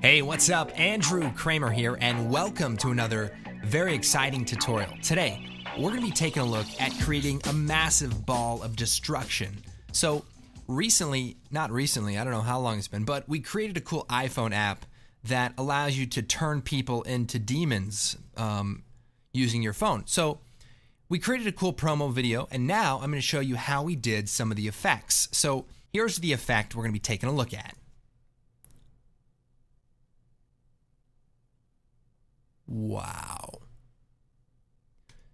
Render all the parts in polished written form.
Hey, what's up? Andrew Kramer here, and welcome to another very exciting tutorial. Today, we're going to be taking a look at creating a massive ball of destruction. So, not recently, I don't know how long it's been, but we created a cool iPhone app that allows you to turn people into demons using your phone. So, we created a cool promo video, and now I'm going to show you how we did some of the effects. So, here's the effect we're going to be taking a look at. Wow.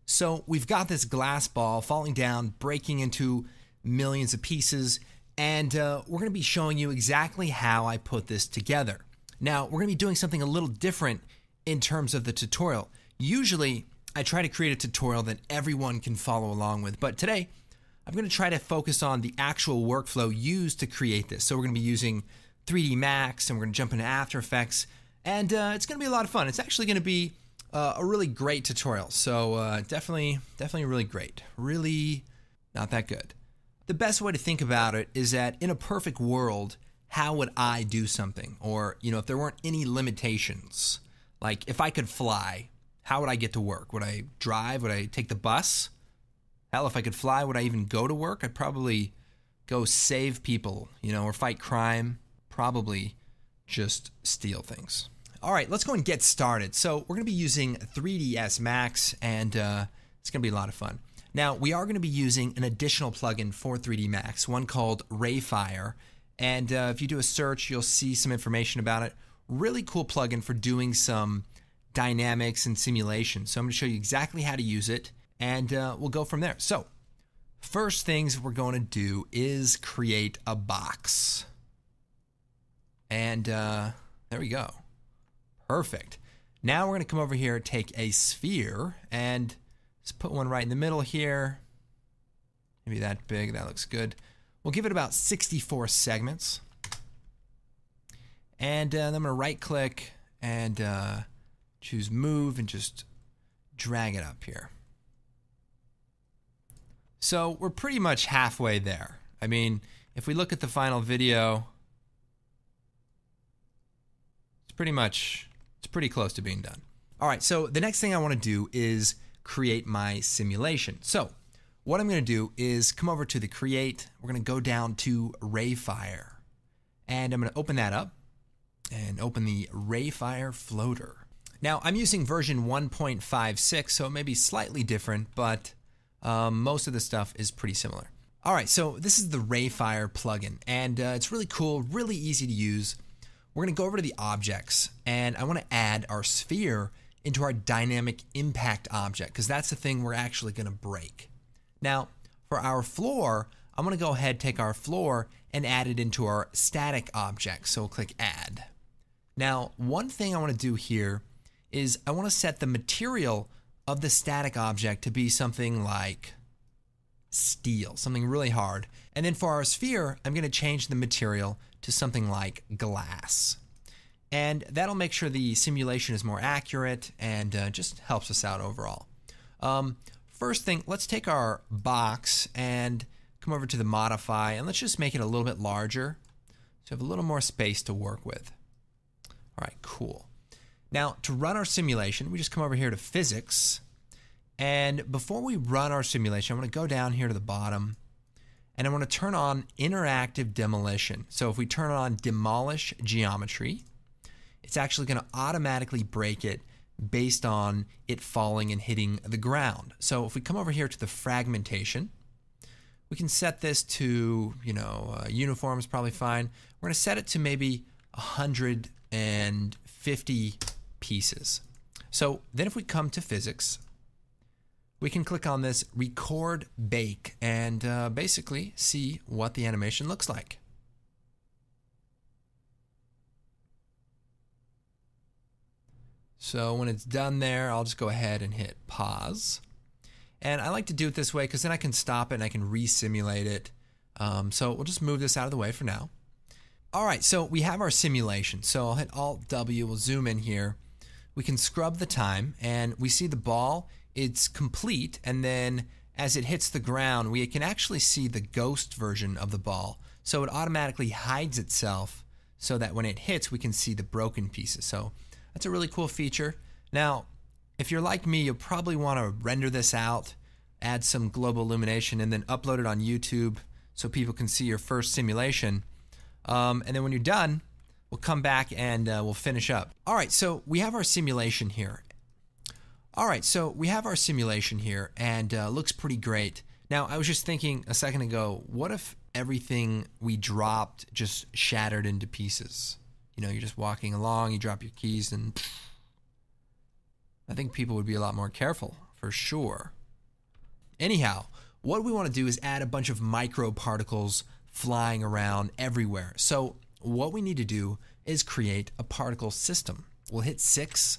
So we've got this glass ball falling down, breaking into millions of pieces, and we're going to be showing you exactly how I put this together. Now, we're going to be doing something a little different in terms of the tutorial. Usually, I try to create a tutorial that everyone can follow along with, but today, I'm going to try to focus on the actual workflow used to create this. So we're going to be using 3D Max, and we're going to jump into After Effects, and it's going to be a lot of fun. It's actually going to be a really great tutorial. So definitely really great. Really not that good. The best way to think about it is that in a perfect world, how would I do something? Or, if there weren't any limitations, like if I could fly, how would I get to work? Would I drive? Would I take the bus? Hell, if I could fly, would I even go to work? I'd probably go save people, or fight crime. Probably just steal things. All right, let's go and get started. So we're going to be using 3ds Max, and it's going to be a lot of fun. Now, we are going to be using an additional plugin for 3D Max, one called Rayfire, and if you do a search, you'll see some information about it. Really cool plugin for doing some dynamics and simulation. So I'm going to show you exactly how to use it, and we'll go from there. So first things we're going to do is create a box. And there we go. Perfect. Now we're going to come over here, take a sphere, and just put one right in the middle here. Maybe that big. That looks good. We'll give it about 64 segments. And then I'm going to right-click and choose Move and just drag it up here. So we're pretty much halfway there. I mean, if we look at the final video, it's pretty close to being done. All right, so the next thing I want to do is create my simulation. So what I'm going to do is come over to the Create. We're going to go down to Rayfire. And I'm going to open that up and open the Rayfire floater. Now, I'm using version 1.56, so it may be slightly different, but most of the stuff is pretty similar. All right, so this is the Rayfire plugin, and it's really cool, really easy to use. We're going to go over to the objects, and I want to add our sphere into our dynamic impact object, because that's the thing we're actually going to break. Now, for our floor, I'm going to go ahead, take our floor, and add it into our static object. So we'll click Add. Now, one thing I want to do here is I want to set the material of the static object to be something like steel, something really hard. And then for our sphere, I'm going to change the material to something like glass. And that'll make sure the simulation is more accurate and just helps us out overall. First thing, let's take our box and come over to the Modify, and let's just make it a little bit larger so we have a little more space to work with. All right, cool. Now, to run our simulation, we just come over here to Physics. And before we run our simulation, I'm going to go down here to the bottom, and I want to turn on interactive demolition. So if we turn on demolish geometry, it's actually going to automatically break it based on it falling and hitting the ground. So if we come over here to the fragmentation, we can set this to, uniform is probably fine. We're going to set it to maybe 150 pieces. So then if we come to physics, we can click on this record bake and basically see what the animation looks like. So when it's done there, I'll just go ahead and hit pause. And I like to do it this way because then I can stop it and I can re-simulate it. So we'll just move this out of the way for now. All right, so we have our simulation. So I'll hit Alt-W, we'll zoom in here. We can scrub the time, and we see the ball, it's complete, and then as it hits the ground, we can actually see the ghost version of the ball. So it automatically hides itself so that when it hits, we can see the broken pieces. So that's a really cool feature. Now, if you're like me, you'll probably want to render this out, add some global illumination, and then upload it on YouTube so people can see your first simulation. And then when you're done, we'll come back and we'll finish up. All right, so we have our simulation here. And looks pretty great. Now, I was just thinking a second ago, what if everything we dropped just shattered into pieces? You know, you're just walking along, you drop your keys, and I think people would be a lot more careful, for sure. Anyhow, what we want to do is add a bunch of microparticles flying around everywhere. So what we need to do is create a particle system. We'll hit 6,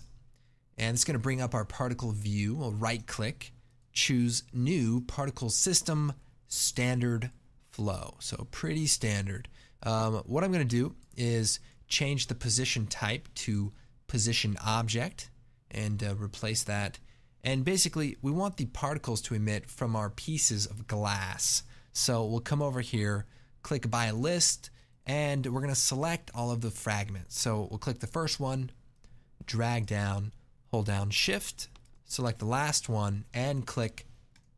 and it's going to bring up our particle view. We'll right-click, choose New Particle System, Standard Flow. So pretty standard. What I'm going to do is change the position type to Position Object and replace that. And basically, we want the particles to emit from our pieces of glass. So we'll come over here, click By List, and we're going to select all of the fragments. So we'll click the first one, drag down, hold down Shift, select the last one, and click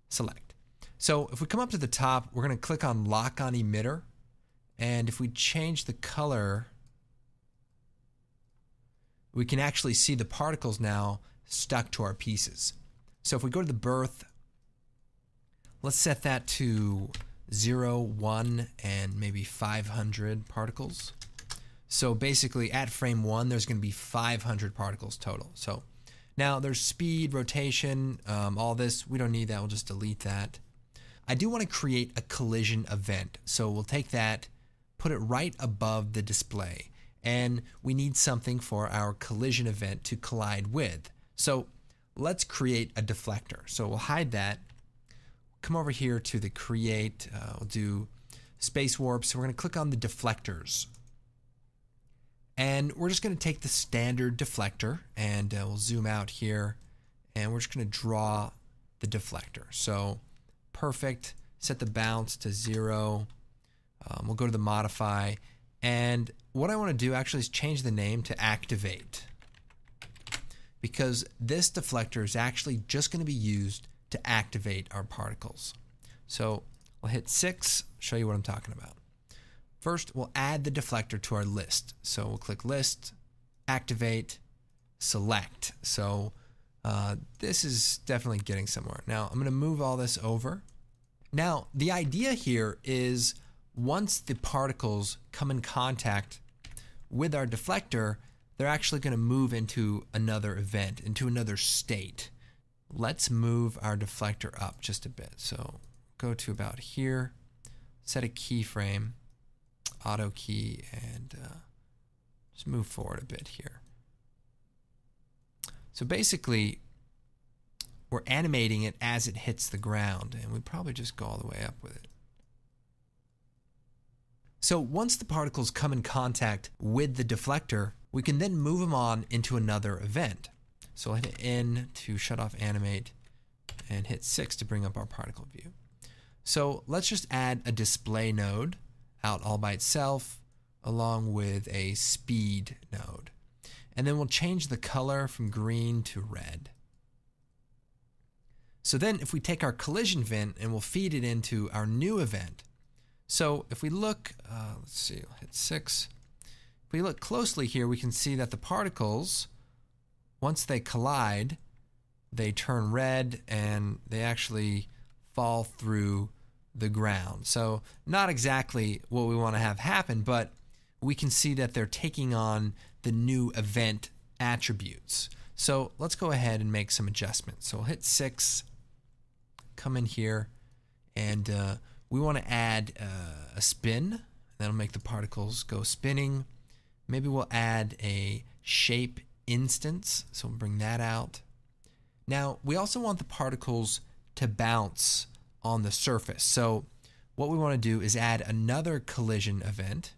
Select. So if we come up to the top, we're going to click on Lock on Emitter, and if we change the color, we can actually see the particles now stuck to our pieces. So if we go to the birth, let's set that to 0, 1, and maybe 500 particles. So basically at frame 1, there's going to be 500 particles total. So now there's speed, rotation, all this. We don't need that. We'll just delete that. I do want to create a collision event. So we'll take that, put it right above the display. And we need something for our collision event to collide with. So let's create a deflector. So we'll hide that. Come over here to the create. We'll do space warp. So we're going to click on the deflectors. And we're just going to take the standard deflector, and we'll zoom out here, and we're just going to draw the deflector. So perfect. Set the bounce to 0. We'll go to the modify. And what I want to do actually is change the name to activate, because this deflector is actually just going to be used to activate our particles. So we'll hit 6, show you what I'm talking about. First, we'll add the deflector to our list. So we'll click List, Activate, Select. So this is definitely getting somewhere. Now I'm going to move all this over. Now the idea here is once the particles come in contact with our deflector, they're actually going to move into another event, into another state. Let's move our deflector up just a bit. So go to about here, set a keyframe, auto key, and just move forward a bit here. So basically, we're animating it as it hits the ground, and we probably just go all the way up with it. So once the particles come in contact with the deflector, we can then move them on into another event. So I'll hit N to shut off animate, and hit 6 to bring up our particle view. So let's just add a display node out all by itself, along with a speed node. And then we'll change the color from green to red. So then if we take our collision event and we'll feed it into our new event. So if we look, let's see, I'll hit 6. If we look closely here, we can see that the particles, once they collide, they turn red and they actually fall through the ground. So not exactly what we want to have happen, but we can see that they're taking on the new event attributes. So let's go ahead and make some adjustments. So we'll hit 6, come in here, and we want to add a spin. That'll make the particles go spinning. Maybe we'll add a shape instance, so we'll bring that out. Now we also want the particles to bounce on the surface. So what we want to do is add another collision event,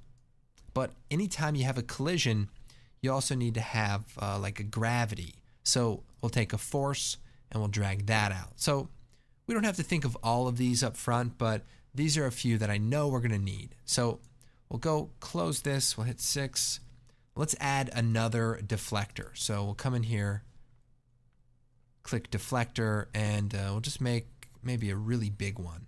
but anytime you have a collision, you also need to have like a gravity. So we'll take a force and we'll drag that out. So we don't have to think of all of these up front, but these are a few that I know we're going to need. So We'll go close this. We'll hit 6. Let's add another deflector. So we'll come in here, click deflector, and we'll just make maybe a really big one.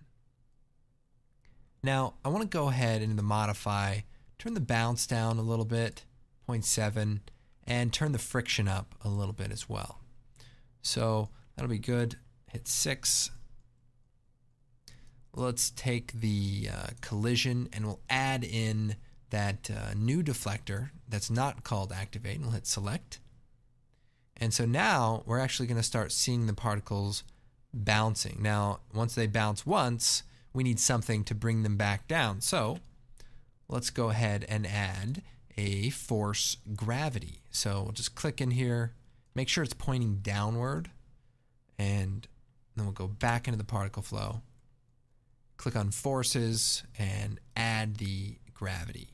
Now I want to go ahead into the modify, turn the bounce down a little bit, 0.7, and turn the friction up a little bit as well. So that'll be good. Hit 6. Let's take the collision and we'll add in that new deflector that's not called activate, and we'll hit select. And so now we're actually going to start seeing the particles bouncing. Now, once they bounce once, we need something to bring them back down. So let's go ahead and add a force gravity. So we'll just click in here, make sure it's pointing downward, and then we'll go back into the particle flow, click on forces, and add the gravity.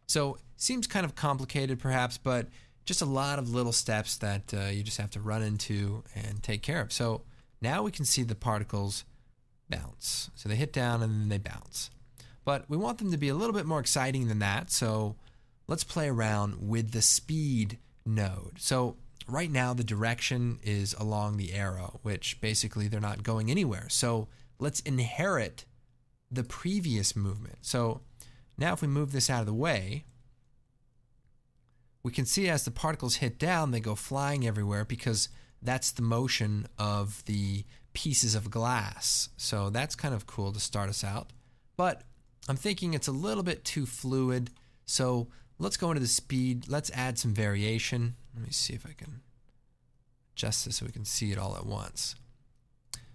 So seems kind of complicated perhaps, but just a lot of little steps that you just have to run into and take care of. So now we can see the particles bounce. So they hit down and then they bounce. But we want them to be a little bit more exciting than that. So let's play around with the speed node. So right now the direction is along the arrow, which basically they're not going anywhere. So let's inherit the previous movement. So now if we move this out of the way, we can see as the particles hit down, they go flying everywhere because that's the motion of the pieces of glass. So that's kind of cool to start us out. But I'm thinking it's a little bit too fluid. So let's go into the speed. Let's add some variation. Let me see if I can adjust this so we can see it all at once.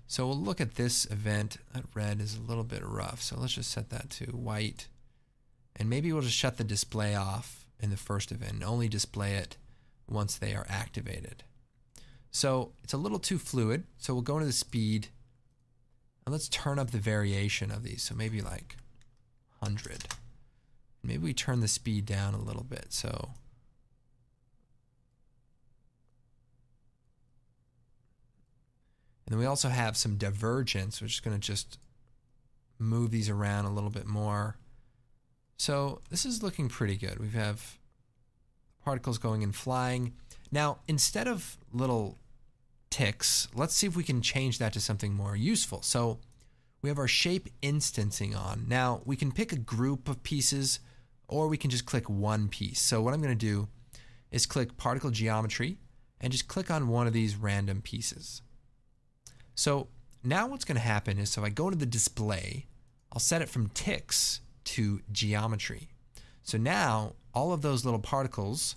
So we'll look at this event. That red is a little bit rough. So let's just set that to white. And maybe we'll just shut the display off in the first event and only display it once they are activated. So it's a little too fluid. So we'll go into the speed and let's turn up the variation of these. So maybe like 100. Maybe we turn the speed down a little bit. So and then we also have some divergence, which is going to just move these around a little bit more. So this is looking pretty good. We have particles going and flying. Now, instead of little ticks, let's see if we can change that to something more useful. So we have our shape instancing on. Now, we can pick a group of pieces, or we can just click one piece. So what I'm going to do is click particle geometry and just click on one of these random pieces. So now what's going to happen is, so if I go to the display, I'll set it from ticks to geometry. So now all of those little particles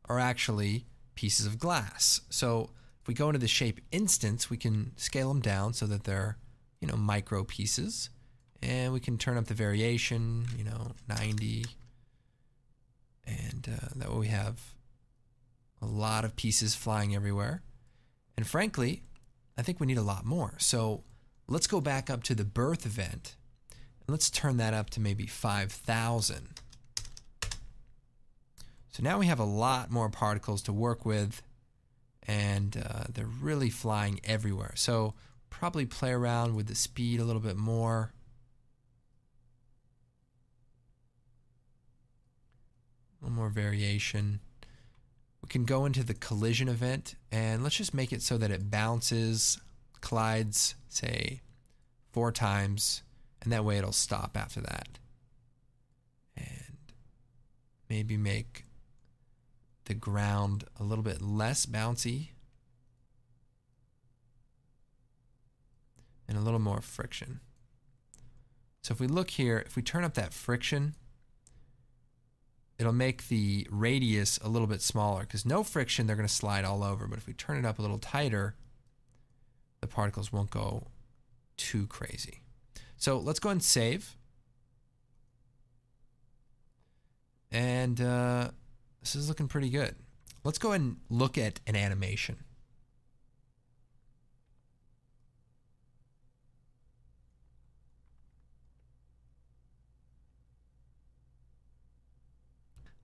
are actually pieces of glass. So if we go into the shape instance, we can scale them down so that they're, micro pieces, and we can turn up the variation, 90, and that way we have a lot of pieces flying everywhere. And frankly, I think we need a lot more. So let's go back up to the birth event. Let's turn that up to maybe 5,000. So now we have a lot more particles to work with, and they're really flying everywhere. So probably play around with the speed a little bit more. A little more variation. We can go into the collision event, and let's just make it so that it bounces, collides, say, 4 times. And that way it'll stop after that. And maybe make the ground a little bit less bouncy. And a little more friction. So if we look here, if we turn up that friction, it'll make the radius a little bit smaller, because no friction, they're going to slide all over. But if we turn it up a little tighter, the particles won't go too crazy. So let's go ahead and save. And this is looking pretty good. Let's go ahead and look at an animation.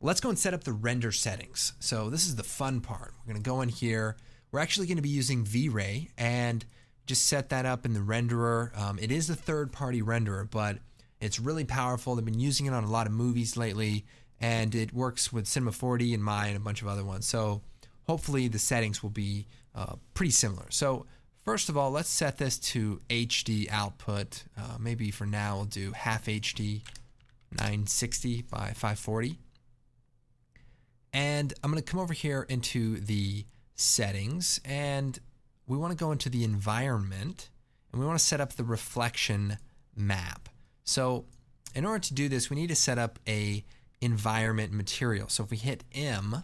Let's go and set up the render settings. So this is the fun part. We're going to go in here. We're actually going to be using V-Ray and just set that up in the renderer. It is a third-party renderer, but It's really powerful. They've been using it on a lot of movies lately, and it works with Cinema 4D and Maya and a bunch of other ones. So hopefully the settings will be pretty similar. So first of all, let's set this to HD output. Maybe for now we'll do half HD, 960 by 540. And I'm going to come over here into the settings, and we want to go into the environment, and we want to set up the reflection map. So in order to do this, we need to set up a environment material. So if we hit M,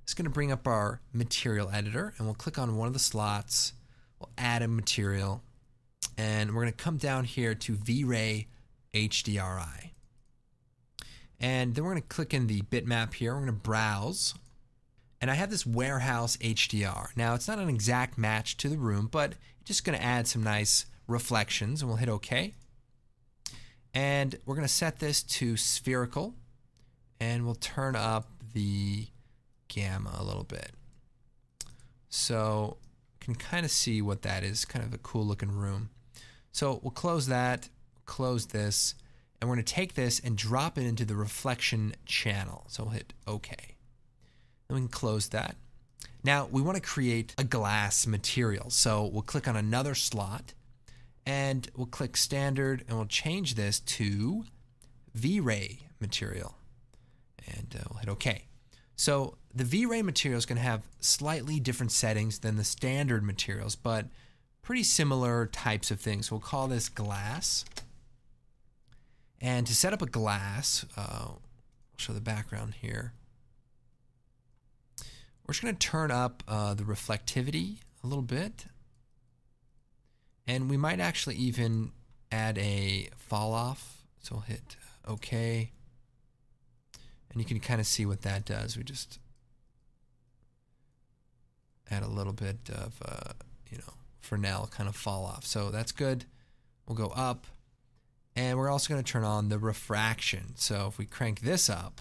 it's going to bring up our material editor, and we'll click on one of the slots. We'll add a material, and we're going to come down here to V-Ray HDRI. And then we're going to click in the bitmap here. We're going to browse. And I have this warehouse HDR. Now, it's not an exact match to the room, but it's just going to add some nice reflections, and we'll hit OK. And we're going to set this to spherical, and we'll turn up the gamma a little bit. So you can kind of see what that is, kind of a cool looking room. So we'll close that, close this, and we're going to take this and drop it into the reflection channel. So we'll hit OK. Then we can close that. Now we want to create a glass material. So we'll click on another slot, and we'll click standard, and we'll change this to V-Ray material. And we'll hit OK. So the V-Ray material is going to have slightly different settings than the standard materials, but pretty similar types of things. We'll call this glass. And to set up a glass, I'll show the background here. We're just going to turn up the reflectivity a little bit. And we might actually even add a fall off. So we'll hit OK. And you can kind of see what that does. We just add a little bit of, Fresnel kind of fall off. So that's good. We'll go up. And we're also going to turn on the refraction. So if we crank this up,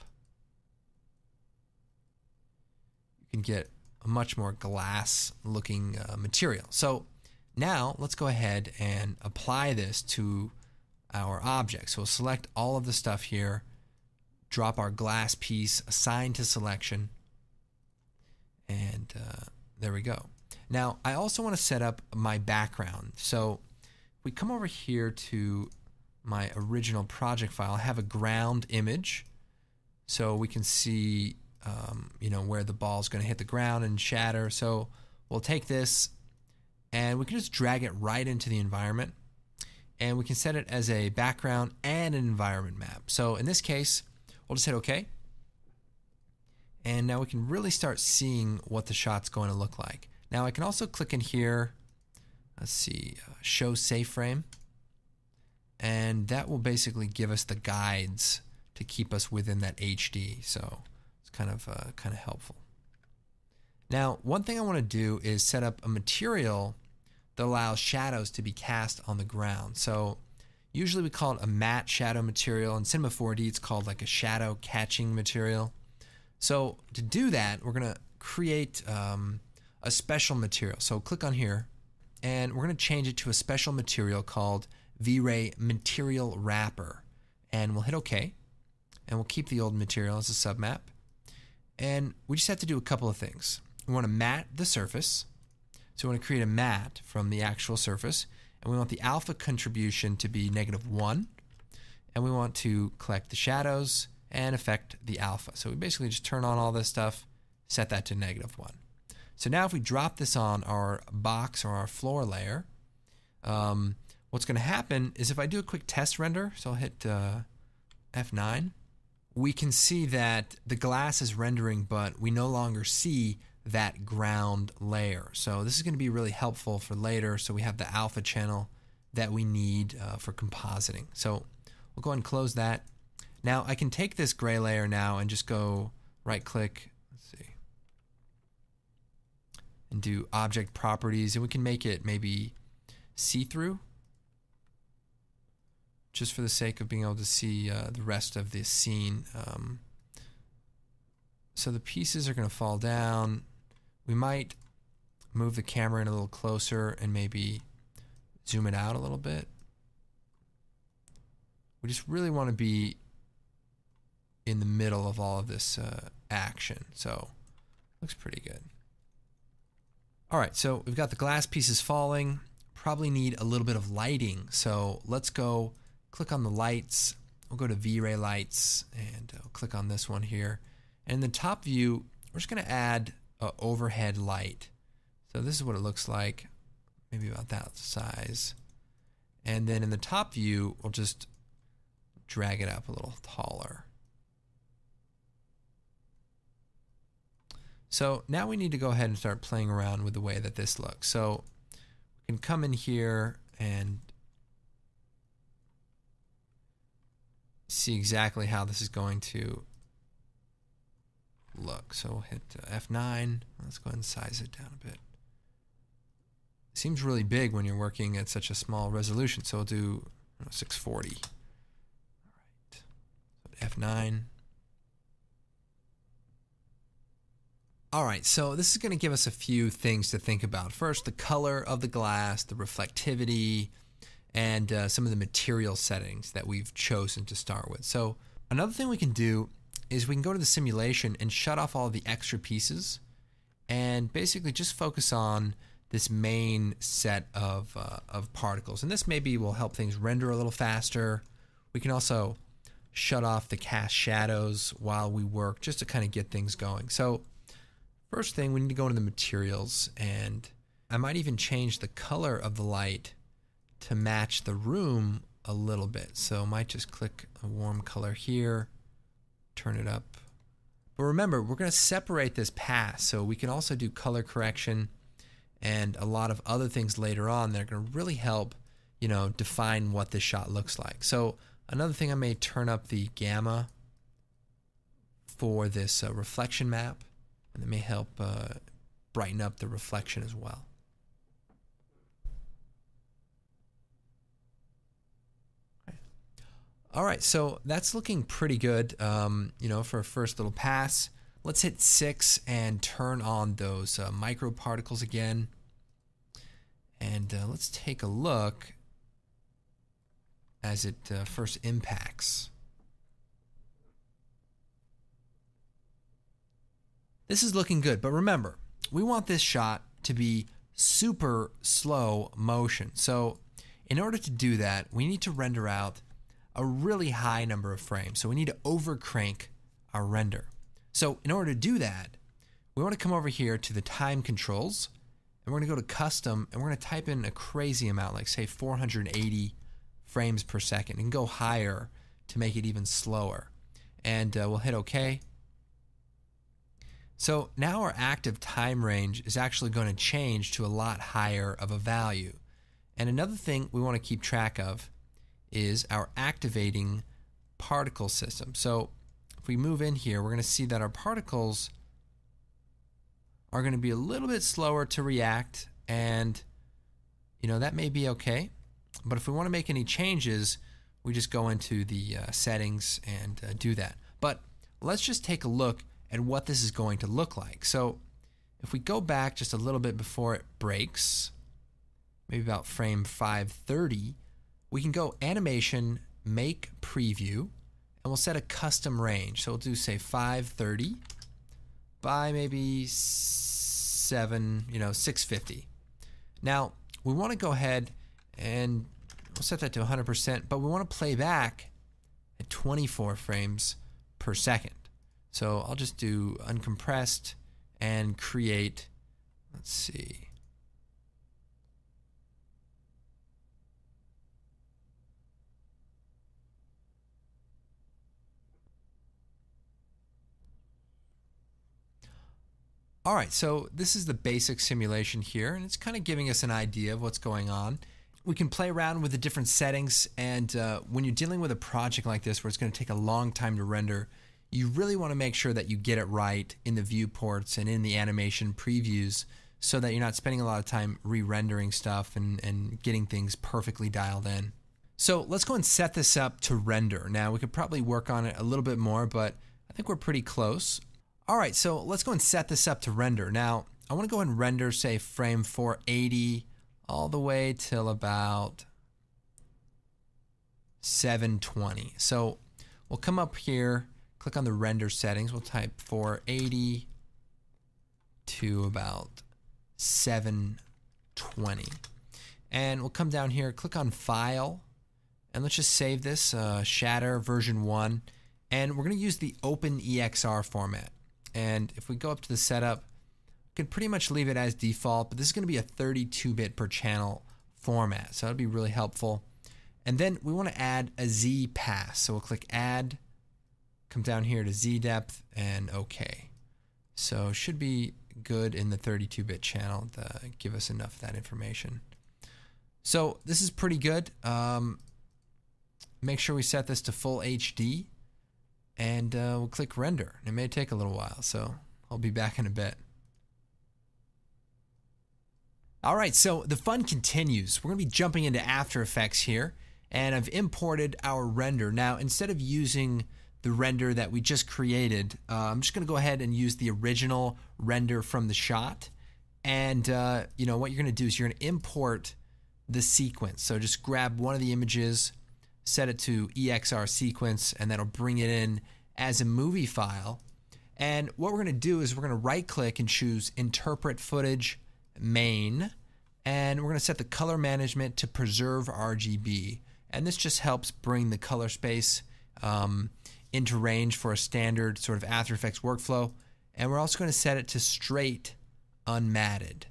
you can get a much more glass looking material. So now let's go ahead and apply this to our object. So we'll select all of the stuff here, drop our glass piece, assign to selection, and there we go. Now I also want to set up my background. So we come over here to my original project file. I have a ground image, so we can see where the ball is going to hit the ground and shatter. So we'll take this and we can just drag it right into the environment, and we can set it as a background and an environment map. So in this case, we'll just hit OK, and now we can really start seeing what the shot's going to look like. Now I can also click in here, let's see, show safe frame, and that will basically give us the guides to keep us within that HD. So it's kind of helpful. Now, one thing I want to do is set up a material that allows shadows to be cast on the ground. So usually we call it a matte shadow material. In Cinema 4D, it's called like a shadow catching material. So to do that, we're going to create a special material. So click on here, and we're going to change it to a special material called V-Ray Material Wrapper. And we'll hit OK. And we'll keep the old material as a submap. And we just have to do a couple of things. We want to matte the surface. So we want to create a matte from the actual surface. And we want the alpha contribution to be -1. And we want to collect the shadows and affect the alpha. So we basically just turn on all this stuff, set that to -1. So now if we drop this on our box or our floor layer, what's going to happen is if I do a quick test render, so I'll hit F9, we can see that the glass is rendering, but we no longer see that ground layer. So this is going to be really helpful for later, so we have the alpha channel that we need for compositing. So we'll go ahead and close that. Now I can take this gray layer now and just go right click, let's see, and do object properties, and we can make it maybe see-through, just for the sake of being able to see the rest of the scene. So the pieces are going to fall down. We might move the camera in a little closer and maybe zoom it out a little bit. We just really want to be in the middle of all of this action. So looks pretty good. All right, so we've got the glass pieces falling. Probably need a little bit of lighting. So let's go click on the lights. We'll go to V-Ray lights and I'll click on this one here. And in the top view, we're just going to add an overhead light. So this is what it looks like, maybe about that size. And then in the top view, we'll just drag it up a little taller. So now we need to go ahead and start playing around with the way that this looks. So we can come in here and see exactly how this is going to look. So we'll hit F9. Let's go ahead and size it down a bit. It seems really big when you're working at such a small resolution. So we'll do 640. All right. So F9. All right, so this is going to give us a few things to think about. First, the color of the glass, the reflectivity, and some of the material settings that we've chosen to start with. So another thing we can do is we can go to the simulation and shut off all the extra pieces and basically just focus on this main set of particles. And this maybe will help things render a little faster. We can also shut off the cast shadows while we work just to kind of get things going. So first thing, we need to go into the materials, and I might even change the color of the light to match the room a little bit. So I might just click a warm color here, turn it up. But remember, we're going to separate this path, so we can also do color correction and a lot of other things later on that are going to really help, define what this shot looks like. So another thing, I may turn up the gamma for this reflection map. And it may help brighten up the reflection as well. Okay. All right, so that's looking pretty good, for a first little pass. Let's hit 6 and turn on those microparticles again. And let's take a look as it first impacts. This is looking good, but remember, we want this shot to be super slow motion. So in order to do that, we need to render out a really high number of frames. So we need to overcrank our render. So in order to do that, we want to come over here to the time controls, and we're going to go to custom, and we're going to type in a crazy amount, like say 480 frames per second, and go higher to make it even slower. And we'll hit OK. So now our active time range is actually going to change to a lot higher of a value. And another thing we want to keep track of is our activating particle system. So if we move in here, we're going to see that our particles are going to be a little bit slower to react, and that may be okay. But if we want to make any changes, we just go into the settings and do that. But let's just take a look and what this is going to look like. So if we go back just a little bit before it breaks, maybe about frame 530, we can go animation, make preview, and we'll set a custom range. So we'll do say 530 by maybe 650. Now we want to go ahead and we'll set that to 100%, but we want to play back at 24 frames per second. So I'll just do uncompressed and create, let's see. All right, so this is the basic simulation here, and it's kind of giving us an idea of what's going on. We can play around with the different settings, and when you're dealing with a project like this where it's going to take a long time to render, you really want to make sure that you get it right in the viewports and in the animation previews so that you're not spending a lot of time re-rendering stuff and getting things perfectly dialed in. So let's go and set this up to render. Now we could probably work on it a little bit more, but I think we're pretty close. All right, so let's go and set this up to render. Now I want to go and render, say, frame 480 all the way till about 720. So we'll come up here, click on the render settings. We'll type 480 to about 720. And we'll come down here, click on File, and let's just save this, Shatter version 1. And we're going to use the OpenEXR format. And if we go up to the setup, we can pretty much leave it as default, but this is going to be a 32-bit per channel format. So that'll be really helpful. And then we want to add a Z pass. So we'll click Add, come down here to Z depth, and OK. So it should be good in the 32-bit channel to give us enough of that information. So this is pretty good. Make sure we set this to full HD, and we'll click Render. It may take a little while, so I'll be back in a bit. All right, so the fun continues. We're going to be jumping into After Effects here, and I've imported our render. Now, instead of using the render that we just created, I'm just going to go ahead and use the original render from the shot. And you know what you're going to do is you're going to import the sequence. So just grab one of the images, set it to EXR sequence, and that'll bring it in as a movie file. And what we're going to do is we're going to right click and choose Interpret Footage Main, and we're going to set the color management to Preserve RGB. And this just helps bring the color space into range for a standard sort of After Effects workflow. And we're also going to set it to Straight Unmatted.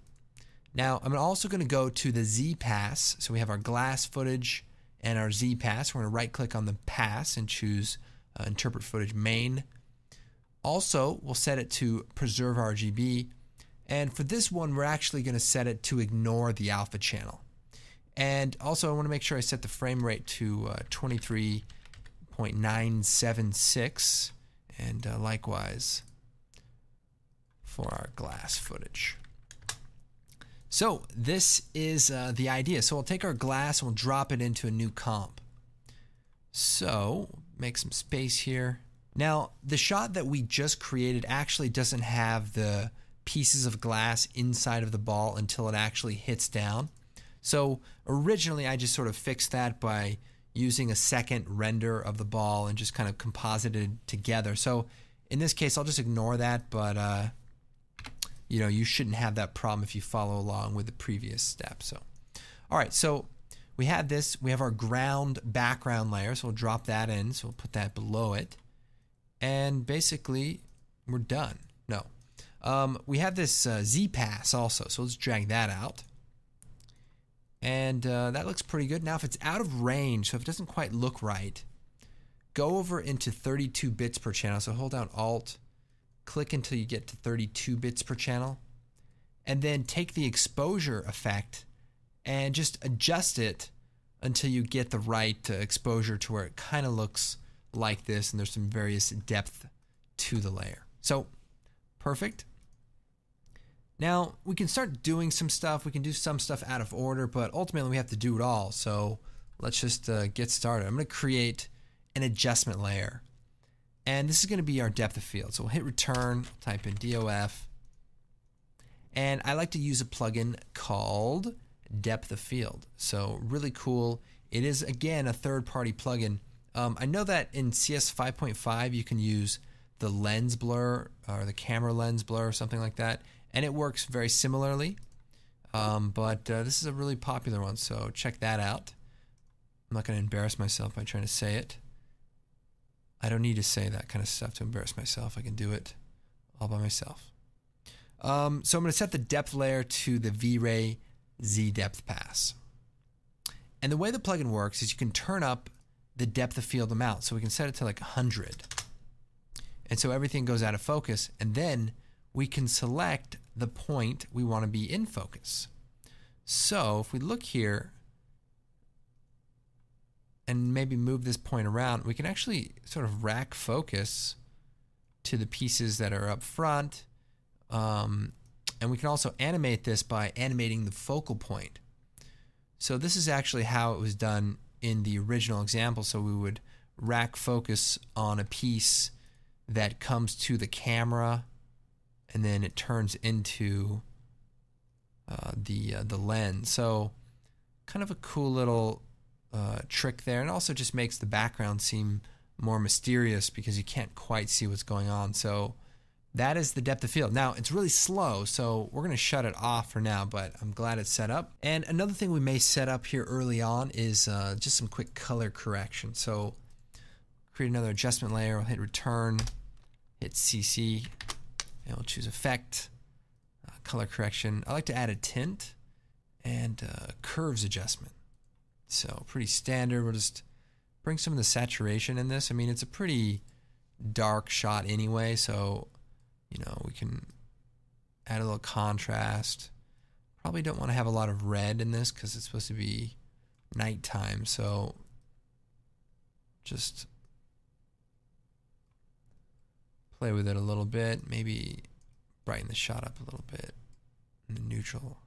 Now I'm also going to go to the Z pass. So we have our glass footage and our Z pass. We're going to right click on the pass and choose Interpret Footage Main. Also, we'll set it to Preserve RGB. And for this one, we're actually going to set it to ignore the alpha channel. And also, I want to make sure I set the frame rate to 23.976, and likewise for our glass footage. So this is the idea. So we'll take our glass and we'll drop it into a new comp. So make some space here. Now, the shot that we just created actually doesn't have the pieces of glass inside of the ball until it actually hits down. So originally I just sort of fixed that by using a second render of the ball and just kind of composited together. So in this case I'll just ignore that, but you know, you shouldn't have that problem if you follow along with the previous step. So all right, so we have this, we have our ground background layer, so we'll drop that in, so we'll put that below it, and basically we're done. No. We have this Z pass also, so let's drag that out. And that looks pretty good. Now if it's out of range, so if it doesn't quite look right, go over into 32 bits per channel. So hold down Alt, click until you get to 32 bits per channel, and then take the exposure effect and just adjust it until you get the right exposure to where it kind of looks like this, and there's some various depth to the layer. So perfect. Now we can start doing some stuff. We can do some stuff out of order, but ultimately we have to do it all. So let's just get started. I'm going to create an adjustment layer, and this is going to be our depth of field. So we'll hit return, type in DOF, and I like to use a plugin called Depth of Field. So really cool. It is again a third-party plugin. I know that in CS 5.5 you can use the lens blur or the camera lens blur or something like that, and it works very similarly, but this is a really popular one, so check that out. I'm not going to embarrass myself by trying to say it. I don't need to say that kind of stuff to embarrass myself. I can do it all by myself. So I'm going to set the depth layer to the V-Ray Z depth pass. And the way the plugin works is you can turn up the depth of field amount, so we can set it to like 100. And so everything goes out of focus, and then we can select the point we want to be in focus. So if we look here and maybe move this point around, we can actually sort of rack focus to the pieces that are up front, and we can also animate this by animating the focal point. So this is actually how it was done in the original example. So we would rack focus on a piece that comes to the camera, and then it turns into the lens. So kind of a cool little trick there, and also just makes the background seem more mysterious because you can't quite see what's going on. So that is the depth of field. Now it's really slow, so we're going to shut it off for now, but I'm glad it's set up. And another thing we may set up here early on is just some quick color correction. So create another adjustment layer, we'll hit return, hit CC, and we'll choose effect, color correction. I like to add a tint and curves adjustment. So pretty standard. We'll just bring some of the saturation in this. I mean, it's a pretty dark shot anyway, so we can add a little contrast. Probably don't want to have a lot of red in this because it's supposed to be nighttime, so just play with it a little bit. Maybe brighten the shot up a little bit in the neutral.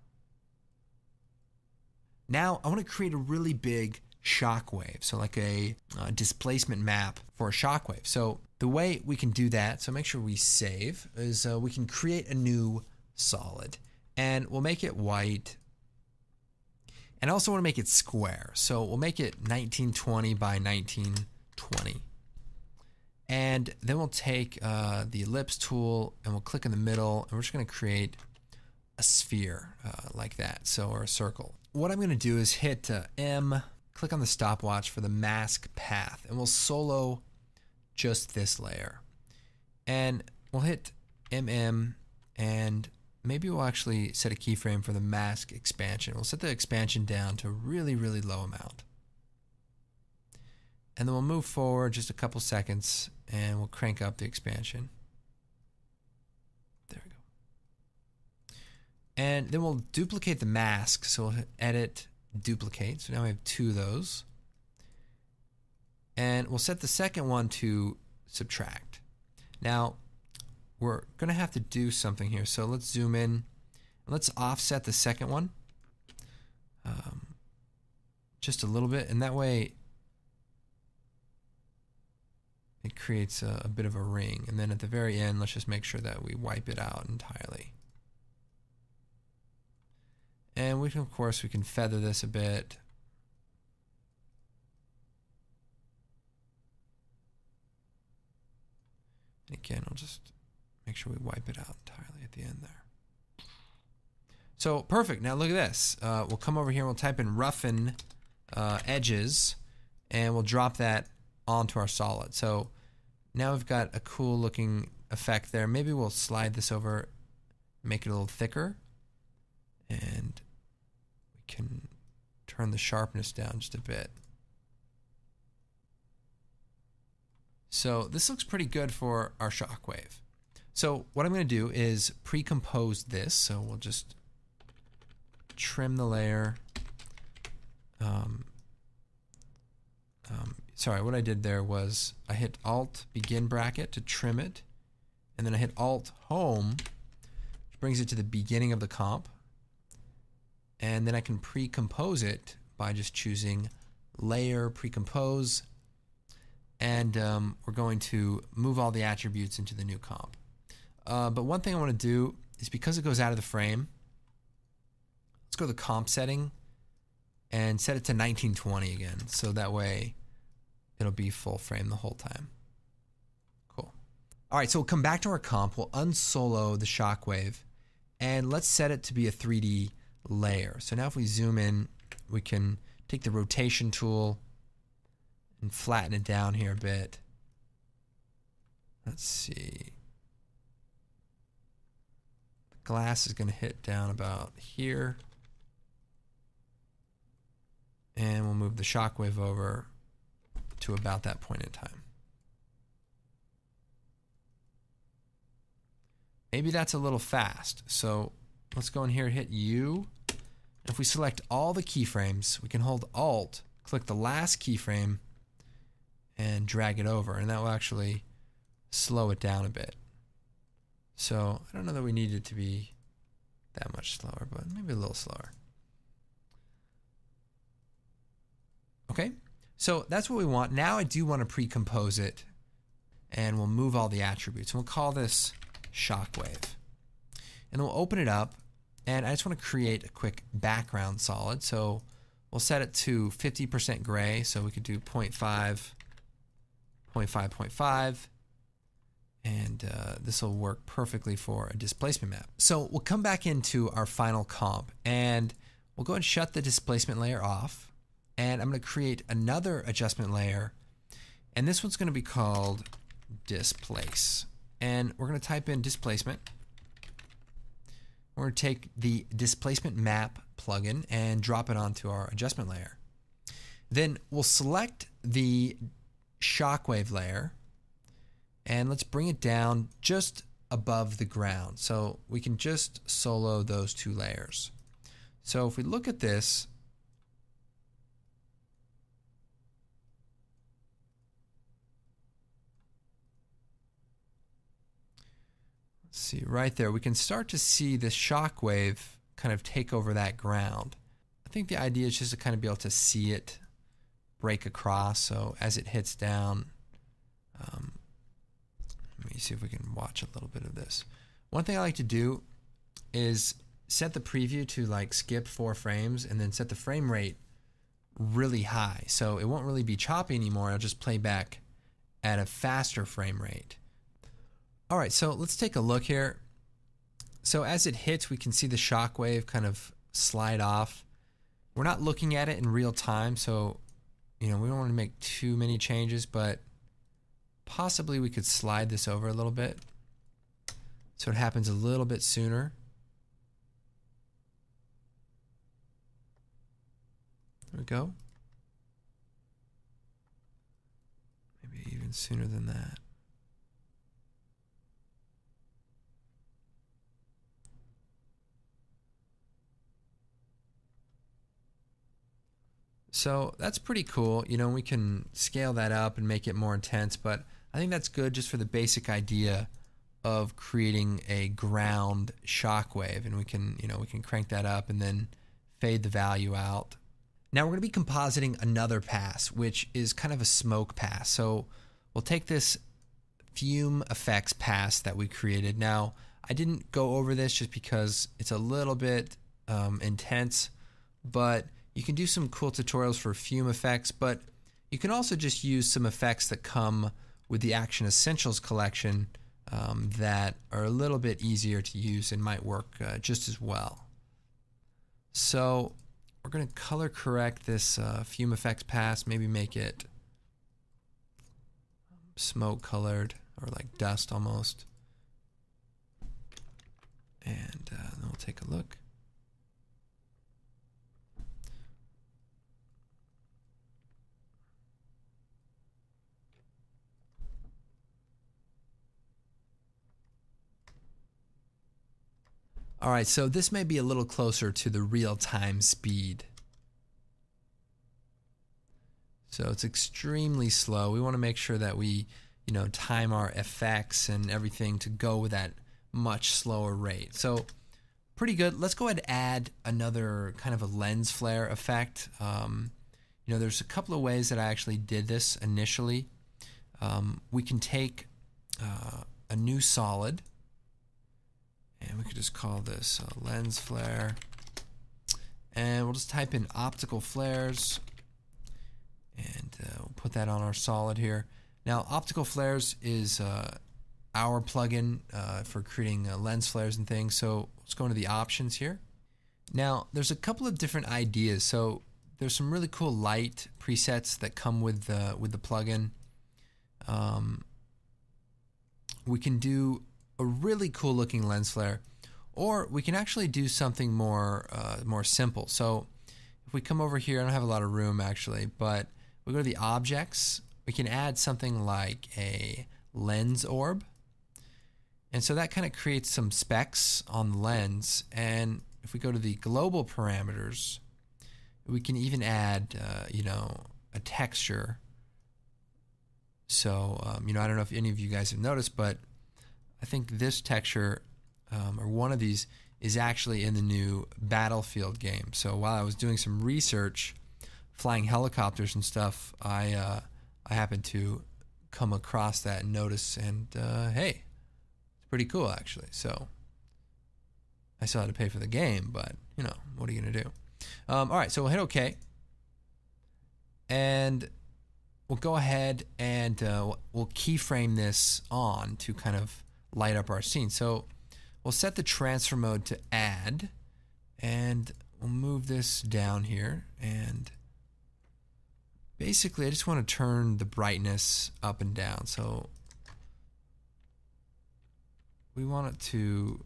Now I want to create a really big shockwave, so like a displacement map for a shockwave. So the way we can do that, so make sure we save, is we can create a new solid, and we'll make it white, and I also want to make it square. So we'll make it 1920 by 1920, and then we'll take the ellipse tool and we'll click in the middle, and we're just going to create a sphere like that, or a circle. What I'm going to do is hit M, click on the stopwatch for the mask path, and we'll solo just this layer. And we'll hit MM, and maybe we'll actually set a keyframe for the mask expansion. We'll set the expansion down to a really, really low amount. And then we'll move forward just a couple seconds, and we'll crank up the expansion. There we go. And then we'll duplicate the mask. So we'll hit edit, duplicate. So now we have two of those. And we'll set the second one to subtract. Now we're going to have to do something here. So let's zoom in. Let's offset the second one just a little bit, and that way it creates a bit of a ring. And then at the very end, let's just make sure that we wipe it out entirely. And we can, of course, we can feather this a bit. And again, I'll just make sure we wipe it out entirely at the end there. So perfect. Now look at this. We'll come over here and we'll type in roughen edges, and we'll drop that onto our solid. So now we've got a cool looking effect there. Maybe we'll slide this over, make it a little thicker, and we can turn the sharpness down just a bit. So this looks pretty good for our shockwave. So what I'm going to do is pre-compose this. So we'll just trim the layer. Sorry, what I did there was I hit Alt begin bracket to trim it, and then I hit Alt home, which brings it to the beginning of the comp, and then I can pre-compose it by just choosing layer pre-compose, and we're going to move all the attributes into the new comp. But one thing I want to do is, because it goes out of the frame, let's go to the comp setting and set it to 1920 again, so that way it'll be full frame the whole time. Cool. All right, so we'll come back to our comp, we'll unsolo the shockwave, and let's set it to be a 3D layer. So now if we zoom in, we can take the rotation tool and flatten it down here a bit. Let's see. The glass is going to hit down about here. And we'll move the shockwave over to about that point in time. Maybe that's a little fast. So let's go in here and hit U. And if we select all the keyframes, we can hold Alt, click the last keyframe, and drag it over. And that will actually slow it down a bit. So I don't know that we need it to be that much slower, but maybe a little slower. Okay, so that's what we want. Now I do want to pre-compose it, and we'll move all the attributes. And we'll call this shockwave. And then we'll open it up, and I just want to create a quick background solid. So We'll set it to 50% gray, so we could do 0.5, 0.5, 0.5, and this will work perfectly for a displacement map. So we'll come back into our final comp, and we'll go ahead and shut the displacement layer off, and I'm going to create another adjustment layer, and this one's going to be called displace. And we're going to type in displacement. We're going to take the displacement map plugin and drop it onto our adjustment layer. Then we'll select the shockwave layer, and let's bring it down just above the ground. So we can just solo those two layers. So if we look at this, see right there, we can start to see this shockwave kind of take over that ground. I think the idea is just to kind of be able to see it break across. So as it hits down, let me see if we can watch a little bit of this. One thing I like to do is set the preview to like skip 4 frames and then set the frame rate really high. So it won't really be choppy anymore. It'll just play back at a faster frame rate. All right, so let's take a look here. So as it hits, we can see the shockwave kind of slide off. We're not looking at it in real time, so we don't want to make too many changes, but possibly we could slide this over a little bit so it happens a little bit sooner. There we go. Maybe even sooner than that. So that's pretty cool. We can scale that up and make it more intense, but I think that's good just for the basic idea of creating a ground shockwave, and we can crank that up and then fade the value out. Now we're going to be compositing another pass, which is kind of a smoke pass. So we'll take this fume effects pass that we created. Now I didn't go over this just because it's a little bit intense, but you can do some cool tutorials for fume effects, but you can also just use some effects that come with the Action Essentials collection that are a little bit easier to use and might work just as well. So we're going to color correct this fume effects pass, maybe make it smoke colored or like dust almost. And then we'll take a look. All right, so this may be a little closer to the real-time speed. So it's extremely slow. We want to make sure that we, time our effects and everything to go with that much slower rate. So pretty good. Let's go ahead and add another kind of a lens flare effect. There's a couple of ways that I actually did this initially. We can take a new solid, and we could just call this lens flare, and we'll just type in optical flares, and we'll put that on our solid here. Now optical flares is our plugin for creating lens flares and things. So let's go into the options here. Now there's a couple of different ideas. So there's some really cool light presets that come with the plugin. We can do a really cool looking lens flare, or we can actually do something more simple. So if we come over here, I don't have a lot of room actually, but we go to the objects, we can add something like a lens orb, and so that kind of creates some specs on the lens. And if we go to the global parameters, we can even add a texture. So I don't know if any of you guys have noticed, but I think this texture, or one of these, is actually in the new Battlefield game. So while I was doing some research, flying helicopters and stuff, I happened to come across that and notice, and hey, it's pretty cool actually. So I still had to pay for the game, but what are you gonna do? All right, so we'll hit OK, And we'll go ahead and we'll keyframe this on to kind of light up our scene. So we'll set the transfer mode to add, and we'll move this down here. And basically I just want to turn the brightness up and down. So we want it to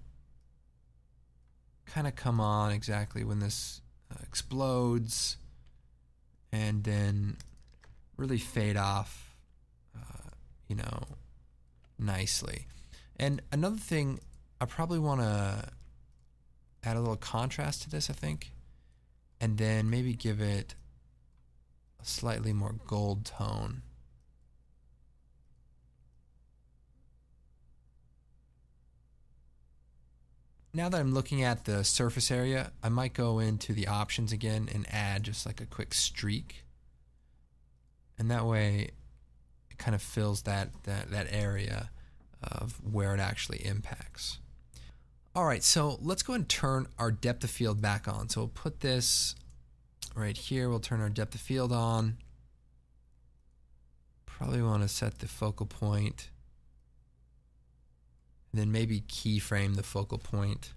kind of come on exactly when this explodes, and then really fade off, you know, nicely. And another thing, I probably want to add a little contrast to this, I think, and then maybe give it a slightly more gold tone. Now that I'm looking at the surface area, I might go into the options again and add just like a quick streak. And that way it kind of fills that area of where it actually impacts. All right, so let's go and turn our depth of field back on. So we'll put this right here. We'll turn our depth of field on. Probably want to set the focal point, and then maybe keyframe the focal point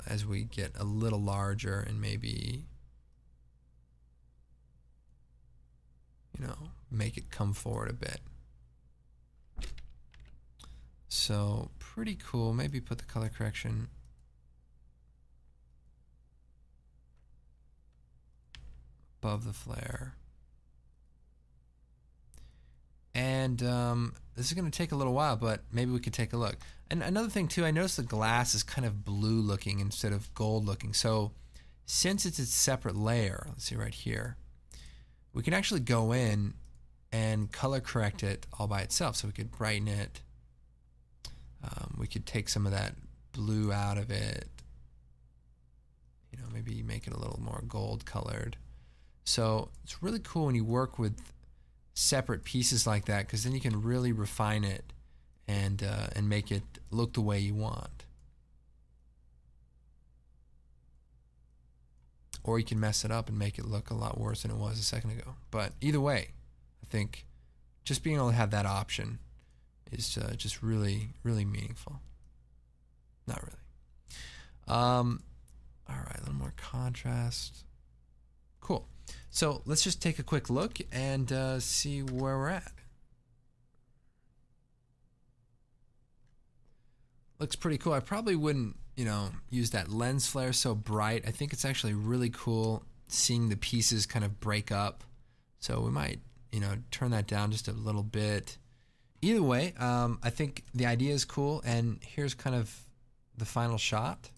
as we get a little larger, and maybe, you know, make it come forward a bit. So pretty cool. Maybe put the color correction above the flare. And this is going to take a little while, but maybe we could take a look. And another thing too, I noticed the glass is kind of blue looking instead of gold looking. So since it's a separate layer, let's see right here, we can actually go in and color correct it all by itself. So we could brighten it. We could take some of that blue out of it. You know, maybe make it a little more gold colored. So it's really cool when you work with separate pieces like that, because then you can really refine it and make it look the way you want. Or you can mess it up and make it look a lot worse than it was a second ago. But either way, I think just being able to have that option is just really, really meaningful. Not really. All right, a little more contrast. Cool. So let's just take a quick look and see where we're at. Looks pretty cool. I probably wouldn't, you know, use that lens flare so bright. I think it's actually really cool seeing the pieces kind of break up. So we might, you know, turn that down just a little bit. Either way, I think the idea is cool, and here's kind of the final shot.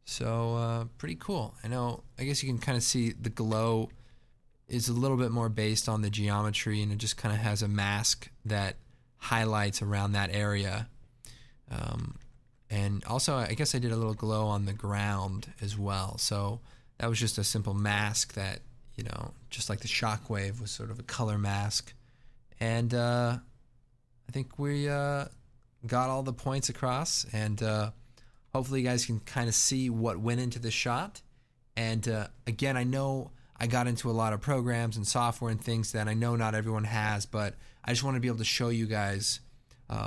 So pretty cool. I guess you can kind of see the glow is a little bit more based on the geometry, and it just kind of has a mask that highlights around that area. And also, I guess I did a little glow on the ground as well. So that was just a simple mask that, you know, just like the shockwave was sort of a color mask. And I think we got all the points across, and hopefully you guys can kind of see what went into the shot. And again, I know I got into a lot of programs and software and things that I know not everyone has, but I just want to be able to show you guys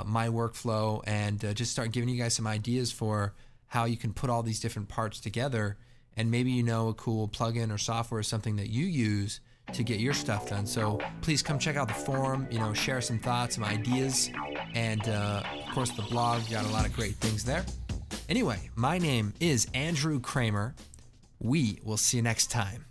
my workflow and just start giving you guys some ideas for how you can put all these different parts together. And maybe you know a cool plugin or software or something that you use to get your stuff done. So please come check out the forum, you know, share some thoughts, some ideas, and of course the blog, got a lot of great things there. Anyway, my name is Andrew Kramer. We will see you next time.